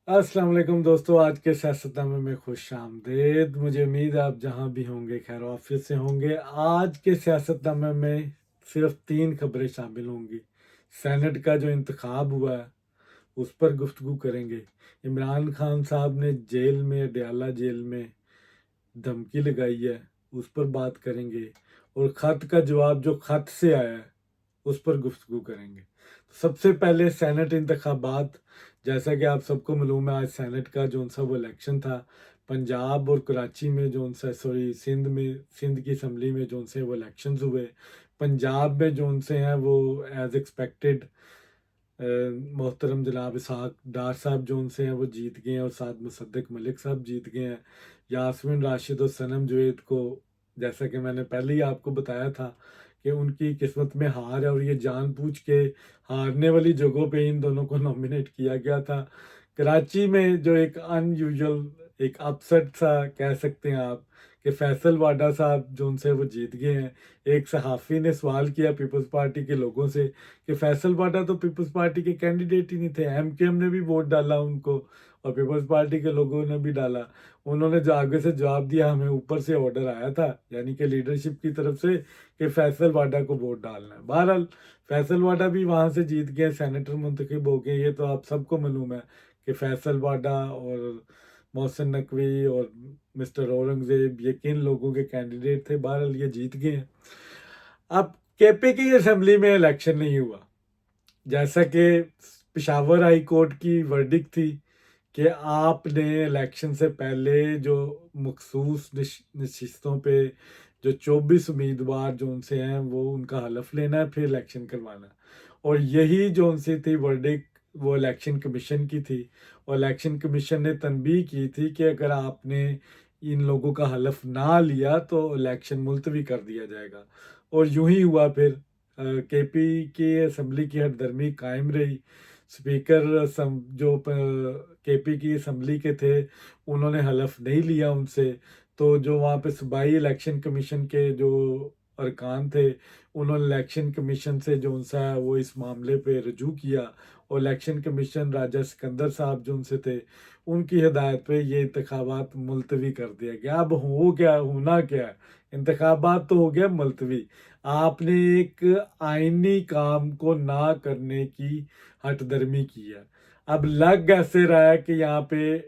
अस्सलाम वालेकुम दोस्तों, आज के सियासतनामे में खुश आमदेद। मुझे उम्मीद है आप जहां भी होंगे खैर ऑफिस से होंगे। आज के सियासतनामे में सिर्फ तीन खबरें शामिल होंगी। सेनेट का जो इंतखाब हुआ है उस पर गुफ्तगू करेंगे। इमरान खान साहब ने जेल में, अडयाला जेल में धमकी लगाई है, उस पर बात करेंगे। और ख़त का जवाब जो ख़त से आया है उस पर गुफ्तगू करेंगे। तो सबसे पहले सेनेट इंतखाबात। जैसा कि आप सबको मालूम है, आज सेनेट का जो सा वो इलेक्शन था। पंजाब और कराची में जो सा, सॉरी, सिंध की असम्बली में जो से वो इलेक्शंस हुए। पंजाब में जो से हैं वो एज एक्सपेक्टेड मोहतरम जनाब इसहाक डार साहब जो उनसे हैं वो जीत गए हैं, और साथ मुसद्दिक मलिक साहब जीत गए हैं। यास्मीन राशिद और सनम जुवेद को, जैसा कि मैंने पहले ही आपको बताया था कि उनकी किस्मत में हार है, और ये जानबूझ के हारने वाली जगहों पे इन दोनों को नॉमिनेट किया गया था। कराची में जो एक अनयूजुअल, एक अपसेट सा कह सकते हैं आप, कि फैसल वाडा साहब जो उनसे वो जीत गए हैं। एक सहाफ़ी ने सवाल किया पीपल्स पार्टी के लोगों से कि फैसल वाडा तो पीपल्स पार्टी के कैंडिडेट ही नहीं थे। एमकेएम ने भी वोट डाला उनको, और पीपल्स पार्टी के लोगों ने भी डाला। उन्होंने जो आगे से जवाब दिया, हमें ऊपर से ऑर्डर आया था, यानी कि लीडरशिप की तरफ से, कि फैसल वाडा को वोट डालना है। बहरहाल फैसल वाडा भी वहां से जीत गए, सेनेटर मुंतखब हो गए। ये तो आप सबको मालूम है कि फैसल वाडा और मोहसिन नकवी और मिस्टर औरंगजेब ये किन लोगों के कैंडिडेट थे। बहरहाल ये जीत गए हैं। अब केपी की असेंबली में इलेक्शन नहीं हुआ, जैसा कि पेशावर हाई कोर्ट की वर्डिक थी कि आपने इलेक्शन से पहले जो मखसूस नशिस्तों पे जो 24 उम्मीदवार जो उनसे हैं वो उनका हलफ लेना है, फिर इलेक्शन करवाना है। और यही जो उनसे थी वर्डिक, वो इलेक्शन कमीशन की थी। और इलेक्शन कमीशन ने तनबीह की थी कि अगर आपने इन लोगों का हलफ ना लिया तो इलेक्शन मुलतवी कर दिया जाएगा। और यूं ही हुआ। फिर केपी की असम्बली की हरदर्मी कायम रही। स्पीकर जो केपी की असम्बली के थे उन्होंने हलफ नहीं लिया उनसे। तो जो वहाँ पे सूबाई इलेक्शन कमीशन के जो अरकान थे, उन्होंने इलेक्शन कमीशन से जो उनसा है वो इस मामले पे रजू किया। और इलेक्शन कमीशन राजा सिकंदर साहब जो उनसे थे, उनकी हिदायत पे ये इंतखाबात मुलतवी कर दिया गया। अब हो क्या, होना क्या है, इंतखाबात तो हो गया मुलतवी। आपने एक आईनी काम को ना करने की हठधर्मी की है। अब लग ऐसे रहा है कि यहाँ पे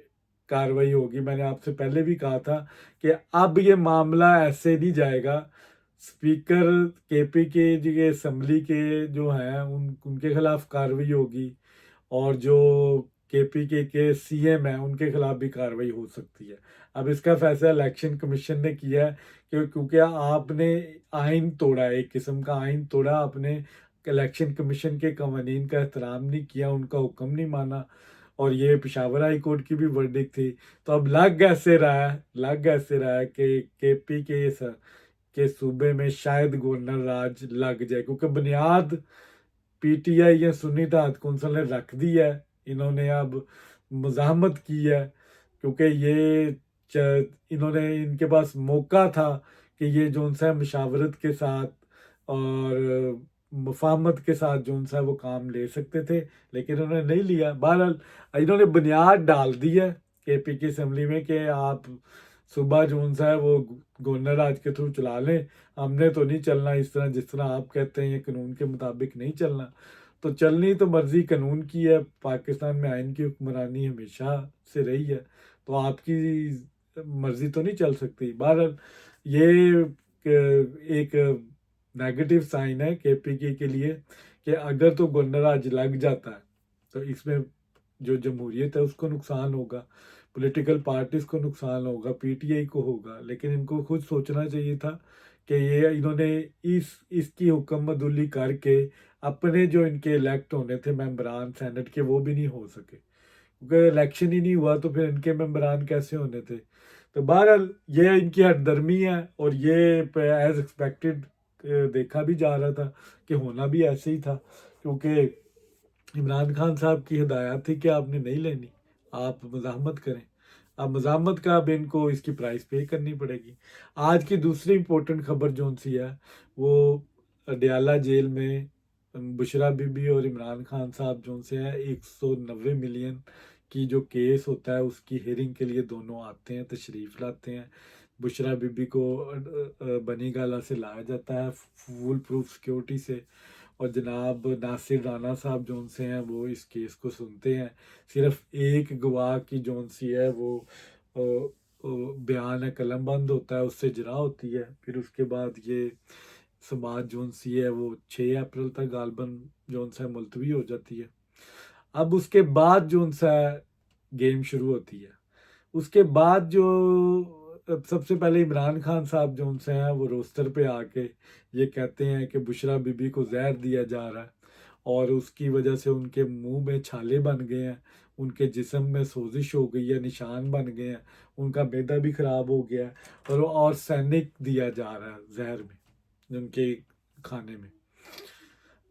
कार्रवाई होगी। मैंने आपसे पहले भी कहा था कि अब ये मामला ऐसे नहीं जाएगा। स्पीकर केपी के जी के असम्बली के जो हैं उनके खिलाफ कार्रवाई होगी, और जो केपी के सीएम हैं उनके खिलाफ भी कार्रवाई हो सकती है। अब इसका फैसला इलेक्शन कमीशन ने किया है कि क्योंकि आपने आइन तोड़ा, एक किस्म का आइन तोड़ा आपने। इलेक्शन कमीशन के कवानीन का एहतराम नहीं किया, उनका हुक्म नहीं माना। और ये पेशावर हाई कोर्ट की भी वर्डिक थी। तो अब लग ऐसे रहा है कि केपी के सूबे में शायद गवर्नर राज लग जाए, क्योंकि बुनियाद पीटीआई या सुन्नी तहत कौंसल ने रख दी है। इन्होंने अब मुजाहमत की है, क्योंकि इन्होंने, इनके पास मौका था कि ये जो सा मुशावरत के साथ और मुफाहमत के साथ जो सा वो काम ले सकते थे, लेकिन उन्होंने नहीं लिया। बहरहाल इन्होंने बुनियाद डाल दी है केपी की असम्बली में कि आप सुबह जो सा है वो गवर्नर राज के थ्रू चला लें। हमने तो नहीं चलना इस तरह जिस तरह आप कहते हैं, ये कानून के मुताबिक नहीं चलना। तो चलनी तो मर्जी कानून की है। पाकिस्तान में आइन की हुक्मरानी हमेशा से रही है, तो आपकी मर्जी तो नहीं चल सकती। बहरहाल ये एक नेगेटिव साइन है केपी के लिए कि अगर तो गवर्नर आज लग जाता है तो इसमें जो जमहूरियत है उसको नुकसान होगा, पॉलिटिकल पार्टीज को नुकसान होगा, पीटीआई को होगा। लेकिन इनको खुद सोचना चाहिए था कि ये इन्होंने इसकी हुक्मतुल्ली करके अपने जो इनके इलेक्ट होने थे मेंबरान सेनेट के, वो भी नहीं हो सके, क्योंकि इलेक्शन ही नहीं हुआ तो फिर इनके मेंबरान कैसे होने थे। तो बहरहाल ये इनकी हठधर्मी है, और ये एज एक्सपेक्टेड देखा भी जा रहा था कि होना भी ऐसे ही था, क्योंकि इमरान खान साहब की हिदायत थी कि आपने नहीं लेनी, आप मज़ाहमत करें। अब मज़ाहमत का अब इनको इसकी प्राइस पे करनी पड़ेगी। आज की दूसरी इंपॉर्टेंट खबर जो सी है वो अडयाला जेल में बुशरा बीबी और इमरान खान साहब जो से है 190 मिलियन की जो केस होता है उसकी हियरिंग के लिए दोनों आते हैं, तशरीफ़ लाते हैं। बुशरा बीबी को बनी गाला से लाया जाता है फुल प्रूफ सिक्योरिटी से, और जनाब नासिर राना साहब जौन से हैं वो इस केस को सुनते हैं। सिर्फ एक गवाह की जौन सी है वो बयान है कलम बंद होता है, उससे जरा होती है। फिर उसके बाद ये समाज जौन सी है वो 6 अप्रैल तक गालबन जौन सा मुलतवी हो जाती है। अब उसके बाद जौन सा गेम शुरू होती है, उसके बाद जो सबसे पहले इमरान खान साहब जो से हैं वो रोस्टर पे आके ये कहते हैं कि बुशरा बीबी को जहर दिया जा रहा है और उसकी वजह से उनके मुंह में छाले बन गए हैं, उनके जिस्म में सोजिश हो गई है, निशान बन गए हैं, उनका मैदा भी खराब हो गया है, और सैनिक दिया जा रहा है जहर में उनके खाने में।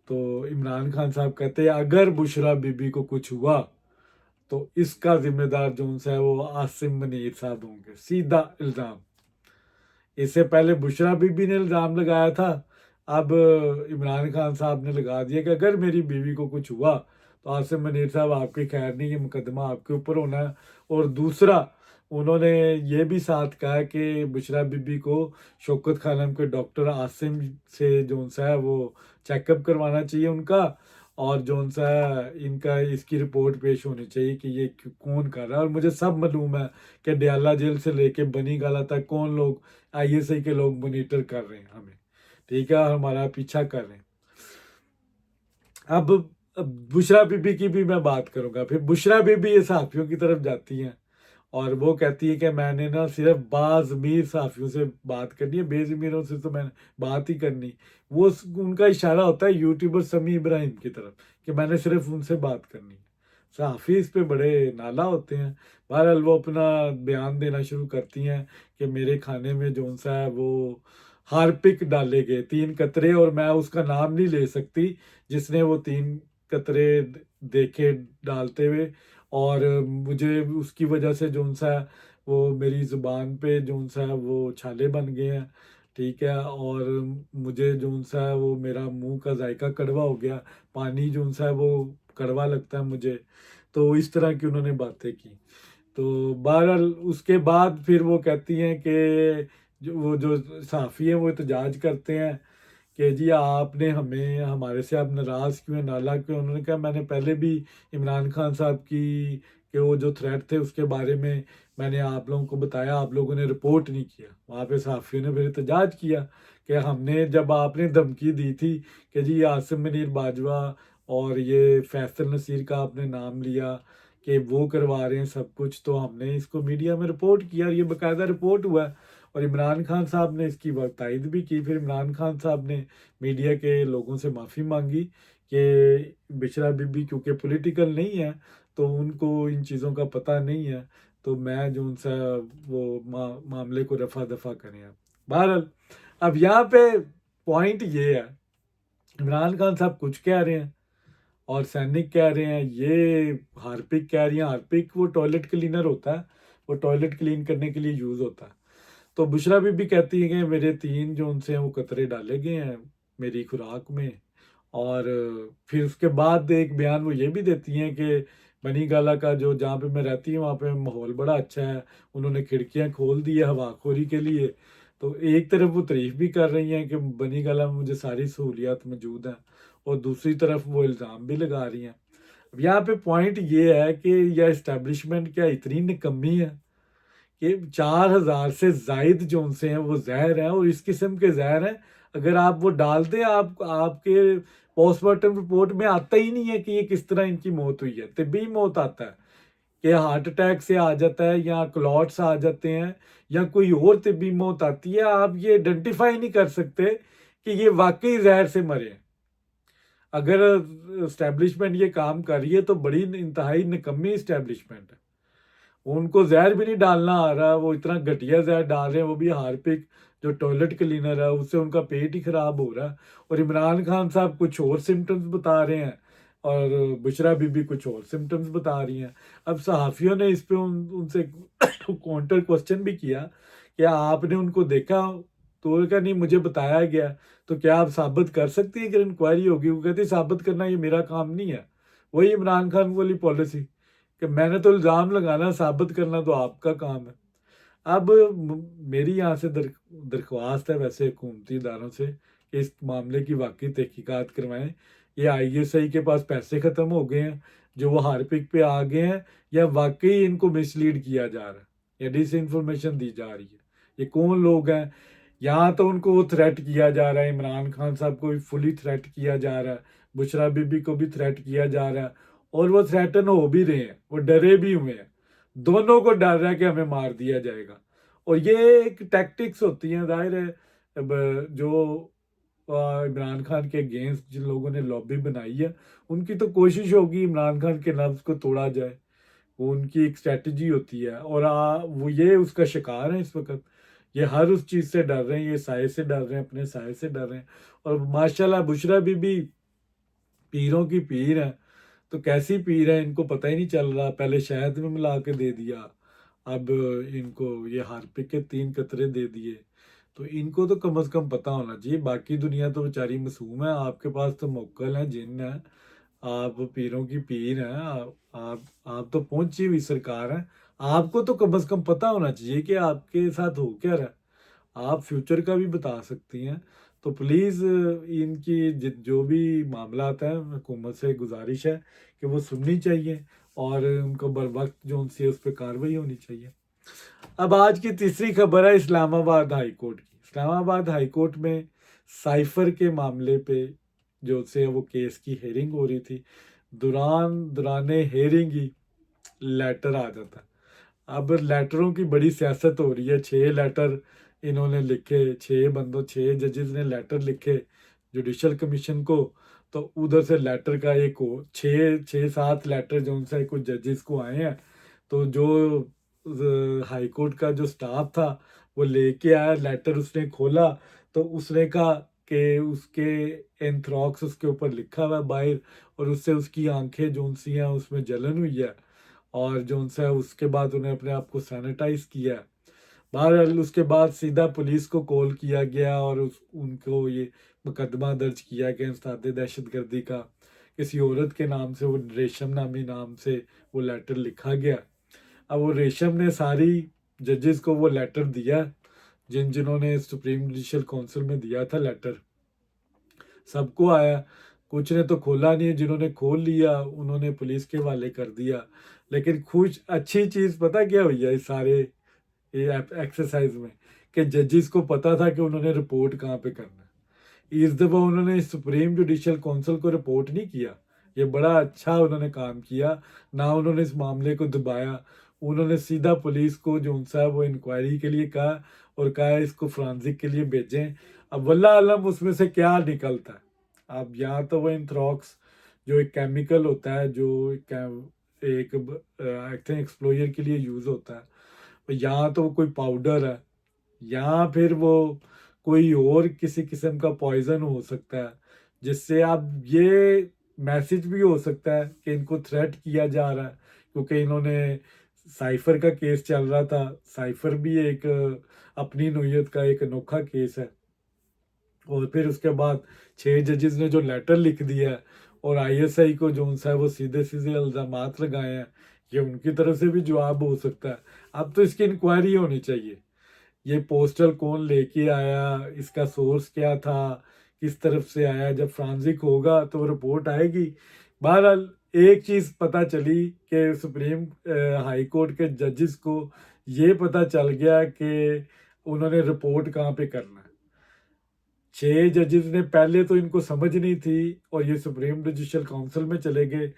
तो इमरान खान साहब कहते हैं अगर बुशरा बीबी को कुछ हुआ तो इसका जिम्मेदार जो है वो आसिम मनीर साहब होंगे, सीधा इल्ज़ाम। इससे पहले बुशरा बीबी ने इल्ज़ाम लगाया था, अब इमरान खान साहब ने लगा दिया कि अगर मेरी बीवी को कुछ हुआ तो आसिम मनीर साहब आपकी खैर नहीं, ये मुकदमा आपके ऊपर होना है। और दूसरा उन्होंने ये भी साथ कहा कि बुशरा बीबी को शौकत खानम के डॉक्टर आसिम से जो सा है वो चेकअप करवाना चाहिए उनका, और जो सा इनका इसकी रिपोर्ट पेश होनी चाहिए कि ये कौन कर रहा है। और मुझे सब मालूम है कि डयाला जेल से लेके बनी गाला तक कौन लोग आईएसआई के लोग मॉनिटर कर रहे हैं हमें, ठीक है, हमारा पीछा कर रहे हैं। अब बुशरा बीबी की भी मैं बात करूंगा। फिर बुशरा बीबी ये सहाफ़ियों की तरफ जाती हैं और वो कहती है कि मैंने ना सिर्फ बाज़मीर सहाफ़ियों से बात करनी है, बेज़मीरों से तो मैंने बात ही करनी। वो उनका इशारा होता है यूट्यूबर समी इब्राहिम की तरफ कि मैंने सिर्फ उनसे बात करनी है। सहाफ़ी इस पे बड़े नाला होते हैं। बहरहाल वो अपना बयान देना शुरू करती हैं कि मेरे खाने में जो सा है वो हार्पिक डाले गए 3 कतरे, और मैं उसका नाम नहीं ले सकती जिसने वो 3 कतरे देखे डालते हुए, और मुझे उसकी वजह से जो सा वो मेरी ज़ुबान पे जो सा वो छाले बन गए हैं, ठीक है, और मुझे जो सा वो मेरा मुंह का जायका कड़वा हो गया, पानी जो सा वो कड़वा लगता है मुझे। तो इस तरह की उन्होंने बातें की। तो बहरहाल उसके बाद फिर वो कहती हैं कि जो सहाफ़ी हैं वो एहतजाज करते हैं कि जी आपने हमें हमारे से आप नाराज़ क्यों हैं, नाला क्यों। उन्होंने कहा मैंने पहले भी इमरान खान साहब की कि वो जो थ्रेट थे उसके बारे में मैंने आप लोगों को बताया, आप लोगों ने रिपोर्ट नहीं किया। वहाँ पे सहाफ़ियों ने फिर एहतजाज किया कि हमने जब आपने धमकी दी थी कि जी आसिम मनीर बाजवा और ये फैसल नसीर का आपने नाम लिया कि वो करवा रहे हैं सब कुछ, तो हमने इसको मीडिया में रिपोर्ट किया और ये बाकायदा रिपोर्ट हुआ है। और इमरान खान साहब ने इसकी तायद भी की। फिर इमरान खान साहब ने मीडिया के लोगों से माफ़ी मांगी कि बिशरा बीबी क्योंकि पॉलिटिकल नहीं है तो उनको इन चीज़ों का पता नहीं है, तो मैं जो उनसे वो मामले को रफा दफा करें। आप बहरहाल अब यहाँ पे पॉइंट ये है, इमरान खान साहब कुछ कह रहे हैं और सैनिक कह रहे हैं, ये हार्पिक कह रही हैं। हार्पिक वो टॉयलेट क्लीनर होता है, वो टॉयलेट क्लीन करने के लिए यूज़ होता है। तो बुशरा बीबी कहती है कि मेरे 3 जो उनसे हैं वो कतरे डाले गए हैं मेरी खुराक में। और फिर उसके बाद एक बयान वो ये भी देती हैं कि बनी गाला का जो जहाँ पे मैं रहती हूँ वहाँ पे माहौल बड़ा अच्छा है, उन्होंने खिड़कियाँ खोल दी है हवाखोरी के लिए। तो एक तरफ वो तारीफ भी कर रही हैं कि बनी गाला में मुझे सारी सहूलियात मौजूद हैं, और दूसरी तरफ वो इल्ज़ाम भी लगा रही हैं। अब यहाँ पे पॉइंट ये है कि यह इस्टेब्लिशमेंट क्या इतनी निकम्मी है कि 4,000 से जायद जो उनसे हैं वो जहर हैं, और इस किस्म के जहर हैं अगर आप वो डाल दें आपके पोस्टमार्टम रिपोर्ट में आता ही नहीं है कि ये किस तरह इनकी मौत हुई है। तिब्बी मौत आता है कि हार्ट अटैक से आ जाता है या क्लॉट्स आ जाते हैं या कोई और तिब्बी मौत आती है, आप ये आइडेंटिफाई नहीं कर सकते कि ये वाकई जहर से मरे हैं। अगर इस्टेब्लिशमेंट ये काम कर रही है तो बड़ी इंतहाई निकम्मी इस्टेब्लिशमेंट है। उनको जहर भी नहीं डालना आ रहा, वो इतना घटिया जहर डाल रहे हैं, वो भी हार्पिक जो टॉयलेट क्लीनर है उससे उनका पेट ही खराब हो रहा है। और इमरान खान साहब कुछ और सिम्टम्स बता रहे हैं और बुशरा बीबी कुछ और सिम्टम्स बता रही हैं। अब सहाफ़ियों ने इस पे उनसे काउंटर क्वेश्चन भी किया कि आपने उनको देखा, तो उन्होंने कहा नहीं मुझे बताया गया। तो क्या आप साबित कर सकती हैं कि इंक्वायरी होगी? वो कहती साबित करना ये मेरा काम नहीं है। वही इमरान खान वाली पॉलिसी कि मैंने तो इल्ज़ाम लगाना, साबित करना तो आपका काम है। अब मेरी यहाँ से दरख्वास्त है वैसे हुकूमती इदारों से कि इस मामले की वाकई तहकीकात करवाएं। ये ISI के पास पैसे ख़त्म हो गए हैं जो वो हारपिक पे आ गए हैं, या वाकई इनको मिसलीड किया जा रहा है या डिस इन्फॉर्मेशन दी जा रही है। ये कौन लोग हैं? यहाँ तो उनको वो थ्रेट किया जा रहा है, इमरान खान साहब को भी फुली थ्रेट किया जा रहा है, बुशरा बीबी को भी थ्रेट किया जा रहा है, और वो थ्रेटन हो भी रहे हैं, वो डरे भी हुए हैं। दोनों को डर रहा है कि हमें मार दिया जाएगा। और ये एक टैक्टिक्स होती हैं, जाहिर है। अब जो इमरान खान के अगेंस्ट जिन लोगों ने लॉबी बनाई है, उनकी तो कोशिश होगी इमरान खान के लफ्ज़ को तोड़ा जाए। वो उनकी एक स्ट्रेटजी होती है, और वो ये उसका शिकार है इस वक्त। ये हर उस चीज़ से डर रहे हैं, ये साये से डर रहे हैं, अपने साये से डर रहे हैं। और माशाल्लाह बुशरा बीबी पीरों की पीर है, तो कैसी पीर है इनको पता ही नहीं चल रहा। पहले शहद में मिला के दे दिया, अब इनको ये हार्पिक के 3 कतरे दे दिए। तो इनको तो कम से कम पता होना चाहिए। बाकी दुनिया तो बेचारी मासूम है, आपके पास तो मोक्कल है, जिन है, आप पीरों की पीर हैं। आप तो पहुंची हुई सरकार है। आपको तो कम से कम पता होना चाहिए कि आपके साथ हो क्या रहा है। आप फ्यूचर का भी बता सकती हैं। तो प्लीज़ इनकी जो भी मामला आता है, हुकूमत से गुजारिश है कि वो सुननी चाहिए और उनको बर वक्त जो उनसे उस पर कार्रवाई होनी चाहिए। अब आज की तीसरी खबर है इस्लामाबाद हाई कोर्ट की। इस्लामाबाद हाई कोर्ट में साइफर के मामले पे जो से वो केस की हेयरिंग हो रही थी, दौराने हेयरिंग ही लेटर आ जाता है। अब लेटरों की बड़ी सियासत हो रही है। 6 लेटर इन्होंने लिखे, 6 जजेस ने लेटर लिखे जुडिशल कमीशन को। तो उधर से लेटर का एक हो 6-7 लेटर जो उनसे कुछ जजेस को आए हैं। तो जो हाई कोर्ट का जो स्टाफ था वो लेके आया लेटर, उसने खोला तो उसने कहा कि उसके एंथ्रॉक्स उसके ऊपर लिखा हुआ है बाहर, और उससे उसकी आंखें जो सी हैं उसमें जलन हुई है, और जो उनसे उसके बाद उन्हें अपने आप को सैनिटाइज किया। बहरहाल उसके बाद सीधा पुलिस को कॉल किया गया और उनको ये मुकदमा दर्ज किया गया इंसदाद दहशतगर्दी का। किसी औरत के नाम से, वो रेशम नामी नाम से वो लेटर लिखा गया। अब वो रेशम ने सारी जजेस को वो लेटर दिया, जिन्होंने सुप्रीम जुडिशल काउंसिल में दिया था लेटर, सबको आया। कुछ ने तो खोला नहीं, जिन्होंने खोल लिया उन्होंने पुलिस के हवाले कर दिया। लेकिन कुछ अच्छी चीज़ पता क्या हुई है इस सारे ये एक्सरसाइज में, कि जजेस को पता था कि उन्होंने रिपोर्ट कहाँ पे करना है। इस दफ़ा उन्होंने सुप्रीम जुडिशल काउंसिल को रिपोर्ट नहीं किया। ये बड़ा अच्छा उन्होंने काम किया। ना उन्होंने इस मामले को दबाया, उन्होंने सीधा पुलिस को जो उनसा है वो इंक्वायरी के लिए कहा, और कहा इसको फ्रांसिक के लिए भेजें। अब वल्लाह आलम उसमें से क्या निकलता है। अब यहाँ तो वो एंथ्रॉक्स जो एक केमिकल होता है, जो एक आई थिंक एक्सप्लोजर के लिए यूज़ होता है, यहाँ तो वो कोई पाउडर है, या फिर वो कोई और किसी किस्म का पॉइजन हो सकता है, जिससे आप ये मैसेज भी हो सकता है कि इनको थ्रेट किया जा रहा है। क्योंकि इन्होंने साइफर का केस चल रहा था, साइफर भी एक अपनी नोयत का एक अनोखा केस है। और फिर उसके बाद 6 जजेस ने जो लेटर लिख दिया है, और ISI को जो उनसा है वो सीधे सीधे इल्ज़ामात लगाए हैं, ये उनकी तरफ से भी जवाब हो सकता है। अब तो इसकी इंक्वायरी होनी चाहिए। ये पोस्टल कौन लेके आया, इसका सोर्स क्या था, किस तरफ से आया। जब फ्रांसिक होगा तो वो रिपोर्ट आएगी। बहरहाल एक चीज़ पता चली कि सुप्रीम हाई कोर्ट के जजेस को ये पता चल गया कि उन्होंने रिपोर्ट कहाँ पे करना है। 6 जजेस ने पहले तो इनको समझ नहीं थी, और ये सुप्रीम जुडिशल काउंसिल में चले गए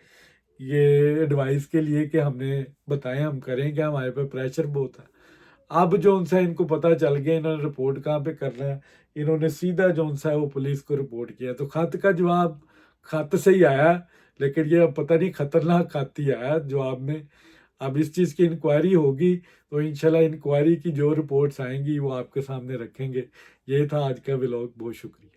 ये एडवाइस के लिए कि हमने बताएं, हम करेंगे, हमारे पे प्रेशर बहुत है। अब जो उनसे इनको पता चल गया इन्होंने रिपोर्ट कहाँ पे करना है, इन्होंने सीधा जो उनसा है वो पुलिस को रिपोर्ट किया। तो खत का जवाब खत से ही आया, लेकिन ये अब पता नहीं खतरनाक खत ही आया जवाब में। अब इस चीज़ की इंक्वायरी होगी, तो इंशाल्लाह इंक्वायरी की जो रिपोर्ट्स आएंगी वो आपके सामने रखेंगे। ये था आज का व्लॉग। बहुत शुक्रिया।